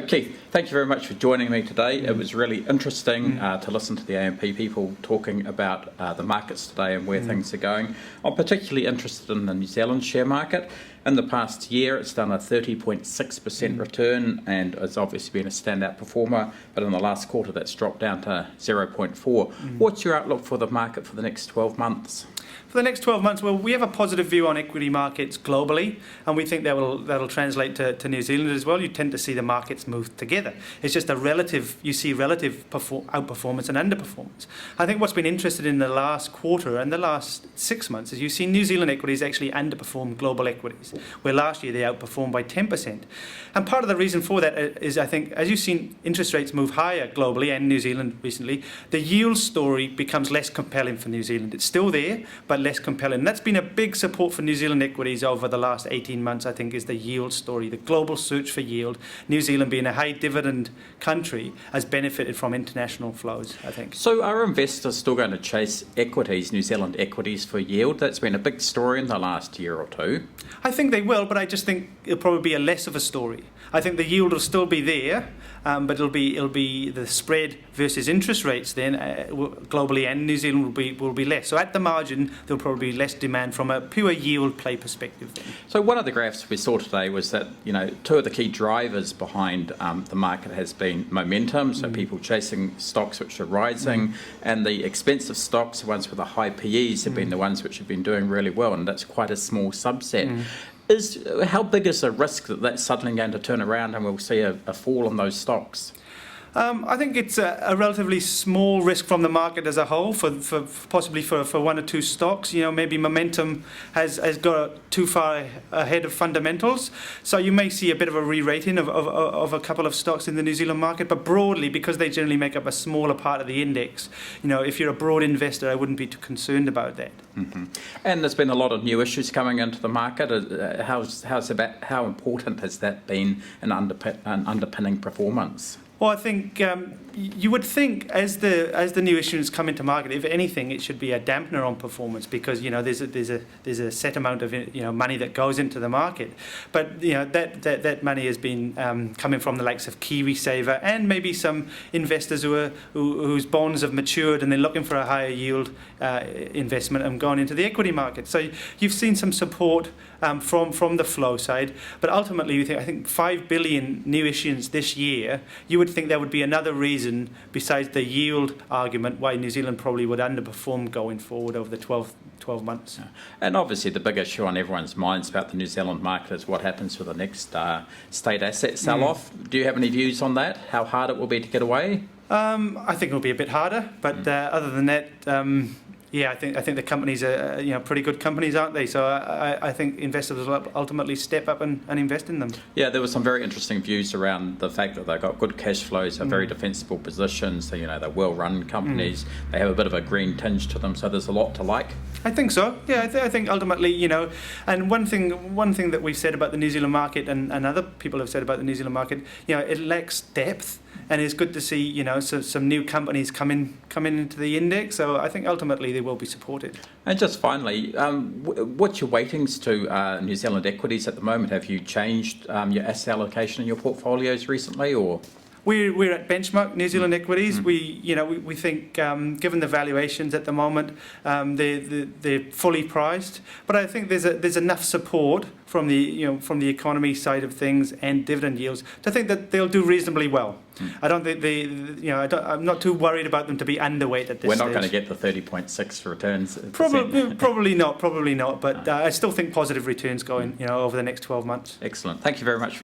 Keith, thank you very much for joining me today. It was really interesting to listen to the AMP people talking about the markets today and where things are going. I'm particularly interested in the New Zealand share market. In the past year, it's done a 30.6% return and it's obviously been a standout performer, but in the last quarter that's dropped down to 0.4. What's your outlook for the market for the next 12 months? For the next 12 months, well, we have a positive view on equity markets globally, and we think that'll translate to New Zealand as well. You tend to see the markets move together. It's just you see relative outperformance and underperformance. I think what's been interesting in the last quarter and the last 6 months is you've seen New Zealand equities actually underperform global equities, where last year they outperformed by 10%. And part of the reason for that is, I think, as you've seen interest rates move higher globally and New Zealand recently, the yield story becomes less compelling for New Zealand. It's still there, but less compelling. That's been a big support for New Zealand equities over the last 18 months, I think, is the yield story, the global search for yield. New Zealand being a high dividend country has benefited from international flows, I think. So are investors still going to chase equities, New Zealand equities for yield? That's been a big story in the last year or two. I think they will, but I just think it'll probably be a less of a story. I think the yield will still be there, but it'll be the spread versus interest rates then globally and New Zealand will be less. So at the margin, there'll probably be less demand from a pure yield play perspective then. So one of the graphs we saw today was that, two of the key drivers behind the market has been momentum, so people chasing stocks which are rising, and the expensive stocks, the ones with the high PEs, have been the ones which have been doing really well, and that's quite a small subset. How big is the risk that that's suddenly going to turn around and we'll see a fall in those stocks? I think it's a relatively small risk from the market as a whole, possibly for one or two stocks. Maybe momentum has got too far ahead of fundamentals. So you may see a bit of a re-rating of a couple of stocks in the New Zealand market, but broadly, because they generally make up a smaller part of the index, if you're a broad investor, I wouldn't be too concerned about that. And there's been a lot of new issues coming into the market. How important has that been in underpinning performance? Well, I think you would think as the new issues come into market, if anything, it should be a dampener on performance because there's a set amount of money that goes into the market, but that money has been coming from the likes of KiwiSaver and maybe some investors whose bonds have matured and they're looking for a higher yield investment and gone into the equity market. So you've seen some support from the flow side, but ultimately I think 5 billion new issues this year. You would think there would be another reason besides the yield argument why New Zealand probably would underperform going forward over the 12 months. And obviously the big issue on everyone's minds about the New Zealand market is what happens with the next state asset sell-off. Do you have any views on that? How hard it will be to get away? I think it'll be a bit harder, but other than that, I think the companies are pretty good companies, aren't they? So I think investors will ultimately step up and invest in them. Yeah, there were some very interesting views around the fact that they've got good cash flows, are very defensible positions. So they're well-run companies. They have a bit of a green tinge to them. So there's a lot to like. I think so. Yeah, I think ultimately, and one thing that we've said about the New Zealand market, and other people have said about the New Zealand market, it lacks depth. And it's good to see, some new companies coming into the index. So I think ultimately they will be supported. And just finally, what's your weightings to New Zealand equities at the moment? Have you changed your asset allocation in your portfolios recently, or? We're at benchmark New Zealand equities. We think given the valuations at the moment, they're fully priced. But I think there's enough support from the economy side of things and dividend yields to think that they'll do reasonably well. I don't think I'm not too worried about them to be underweight at this stage. We're not going to get the 30.6 returns. Probably not. But I still think positive returns going over the next 12 months. Excellent. Thank you very much.